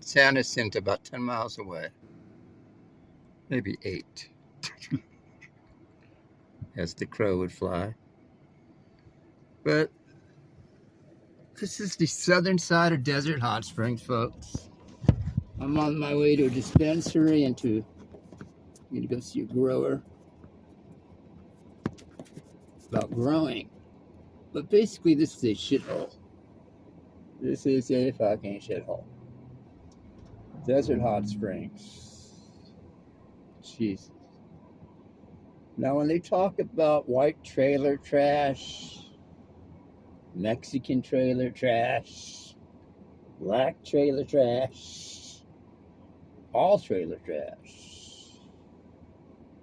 San Jacinto, about 10 miles away. Maybe 8, as the crow would fly. But this is the southern side of Desert Hot Springs, folks. I'm on my way to a dispensary and I'm going to go see a grower about growing. But basically, this is a shithole. This is a fucking shithole. Desert Hot Springs. Jesus. Now, when they talk about white trailer trash, Mexican trailer trash, black trailer trash, all trailer trash,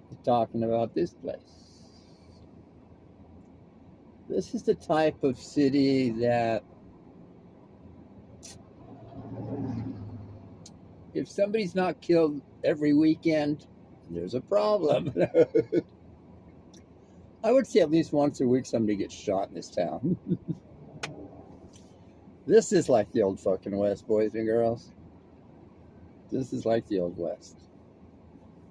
they're talking about this place. This is the type of city that if somebody's not killed every weekend, there's a problem. I would say at least once a week somebody gets shot in this town. This is like the old fucking West, boys and girls. This is like the old West.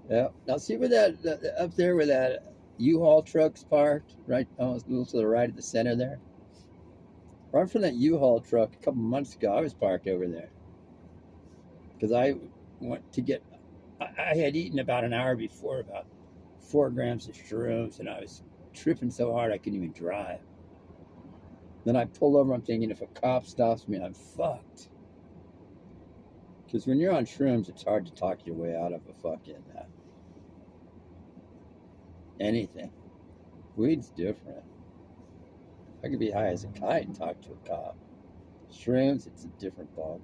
Yeah. Now see where that up there where that U-Haul truck's parked? Right, a little to the right of the center there. Right from that U-Haul truck a couple months ago, I was parked over there. Because I went to get, I had eaten about an hour before about 4 grams of shrooms, and I was tripping so hard I couldn't even drive. Then I pull over, I'm thinking if a cop stops me, I'm fucked. Because when you're on shrooms, it's hard to talk your way out of a fucking anything. Weed's different. I could be high as a kite and talk to a cop. Shrooms, it's a different ballgame.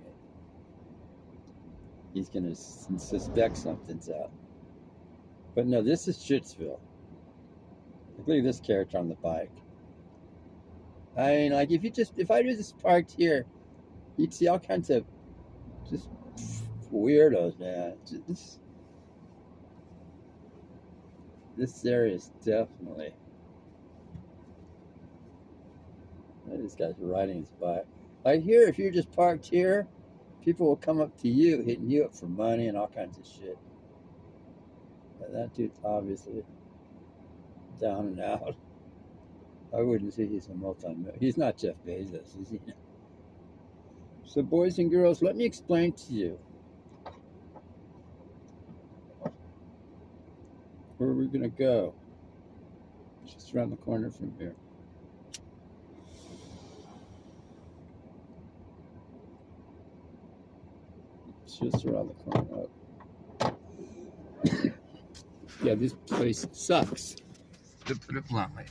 He's going to suspect something's up. But no, this is Shitsville. Look at this character on the bike. I mean, like, if I was just parked here, you'd see all kinds of just weirdos, man. This area is definitely. This guy's riding his bike. Like here, if you're just parked here, people will come up to you, hitting you up for money and all kinds of shit. But that dude's obviously down and out. I wouldn't say he's a multi-millionaire. He's not Jeff Bezos, is he? So, boys and girls, let me explain to you where we're going to go. Just around the corner from here. It's just around the corner. Yeah, this place sucks, to put it bluntly.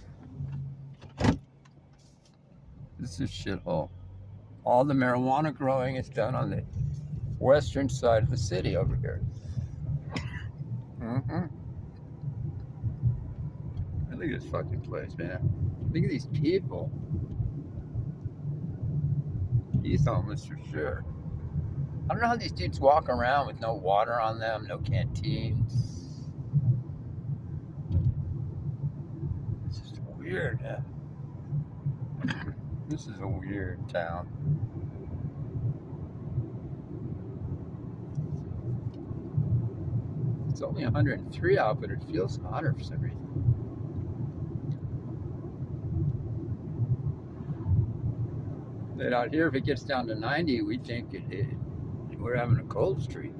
This is a shithole. All the marijuana growing is done on the western side of the city over here. Look at this fucking place, man. Look at these people. He's homeless for sure. I don't know how these dudes walk around with no water on them, no canteens. It's just weird, huh? This is a weird town. It's only 103 out, but it feels hotter for some reason. But out here, if it gets down to 90, we think we're having a cold streak.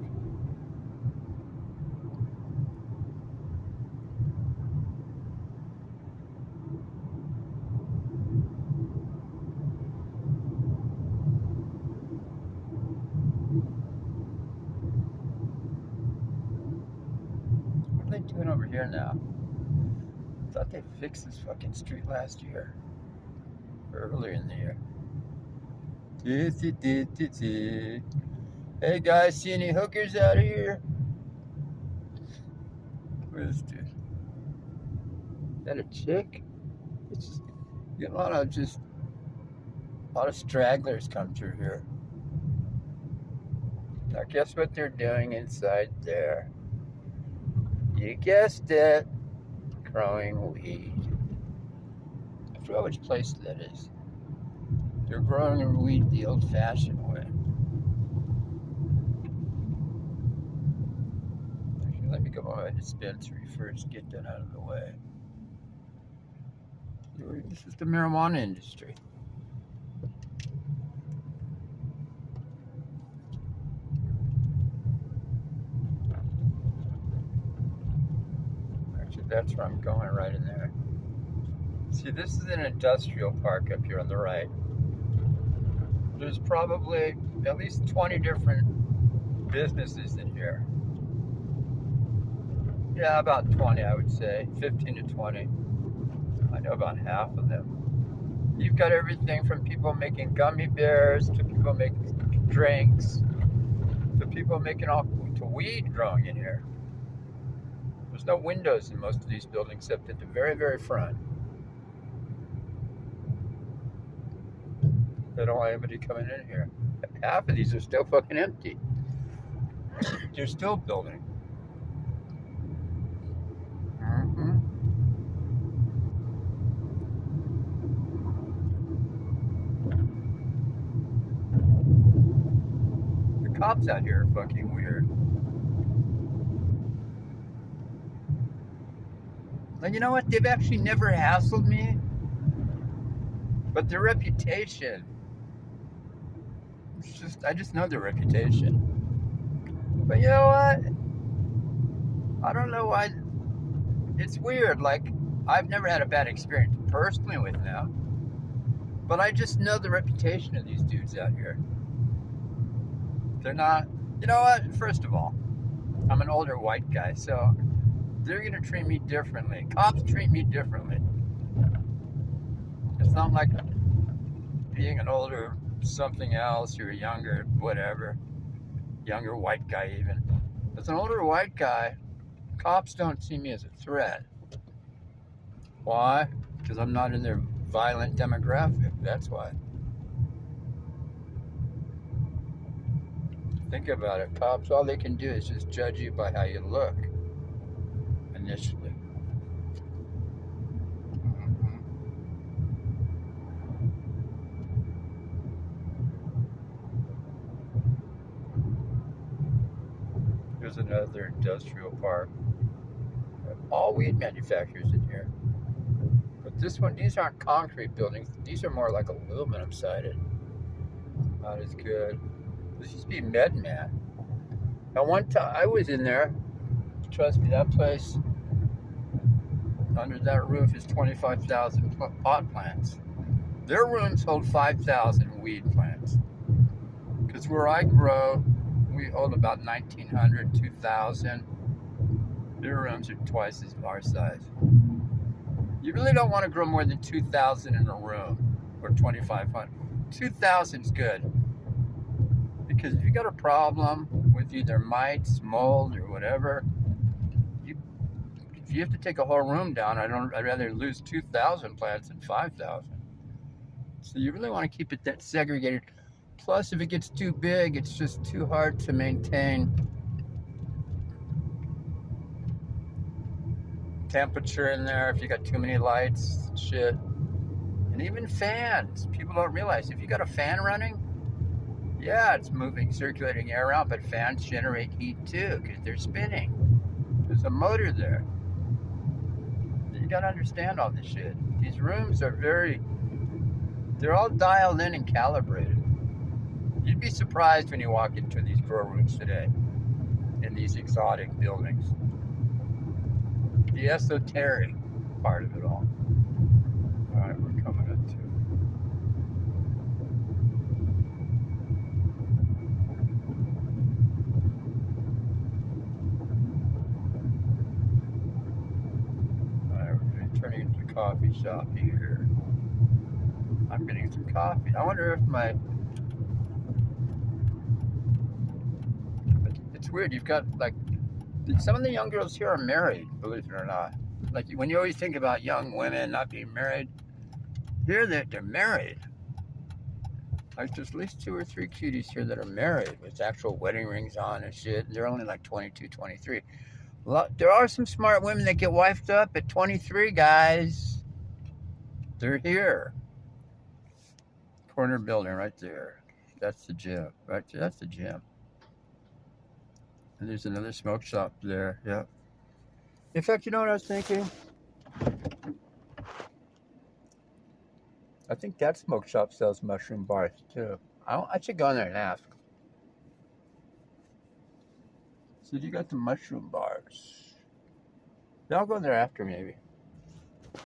What are they doing over here now? I thought they fixed this fucking street last year. Or earlier in the year. Hey guys, see any hookers out of here? Where's this dude? Is that a chick? It's just, you get a lot of stragglers come through here. Now guess what they're doing inside there? You guessed it. Growing weed. I forgot which place that is. They're growing weed the old-fashioned way. Let me go by my dispensary first, get that out of the way. This is the marijuana industry. Actually, that's where I'm going, right in there. See, this is an industrial park up here on the right. There's probably at least 20 different businesses in here. Yeah, about 20, I would say. 15 to 20. I know about half of them. You've got everything from people making gummy bears to people making drinks to people making all to weed growing in here. There's no windows in most of these buildings except at the very, very front. They don't want anybody coming in here. Half of these are still fucking empty. They're still building. The cops out here are fucking weird. And you know what? They've actually never hassled me. But their reputation, it's just, I just know their reputation. But you know what? I don't know why. It's weird. Like, I've never had a bad experience personally with them. But I just know the reputation of these dudes out here. They're not, you know what? First of all, I'm an older white guy, so they're going to treat me differently. Cops treat me differently. It's not like being an older something else, you're younger, whatever. Younger white guy even. As an older white guy, cops don't see me as a threat. Why? Because I'm not in their violent demographic. That's why. Think about it. Cops, all they can do is just judge you by how you look initially. There's another industrial park. All weed manufacturers in here. But this one, these aren't concrete buildings. These are more like aluminum sided. Not as good. This used to be MedMan. Now one time I was in there. Trust me, that place under that roof is 25,000 pot plants. Their rooms hold 5,000 weed plants. Because where I grow, we hold about 1,900, 2,000. Their rooms are twice as our size. You really don't want to grow more than 2,000 in a room, or 2,500. 2,000 is good. Because if you got a problem with either mites, mold, or whatever, if you have to take a whole room down, I'd rather lose 2,000 plants than 5,000. So you really want to keep it that segregated. Plus, if it gets too big, it's just too hard to maintain temperature in there. If you got too many lights, shit. And even fans. People don't realize if you got a fan running, yeah, it's moving, circulating air around, but fans generate heat too because they're spinning. There's a motor there. You gotta understand all this shit. These rooms are they're all dialed in and calibrated. You'd be surprised when you walk into these grow rooms today in these exotic buildings. The esoteric part of it all. All right, we're coming up to. Turning into the coffee shop here. I'm getting some coffee. I wonder if it's weird. You've got like some of the young girls here are married, believe it or not. Like when you always think about young women not being married, here they're married. Like there's at least 2 or 3 cuties here that are married with actual wedding rings on and shit. They're only like 22, 23. There are some smart women that get wifed up at 23, guys. They're here. Corner building right there. That's the gym. Right there. That's the gym. And there's another smoke shop there. Yeah. In fact, you know what I was thinking? I think that smoke shop sells mushroom bars too. I should go in there and ask. So you got the mushroom bars. Yeah, I'll go in there after maybe.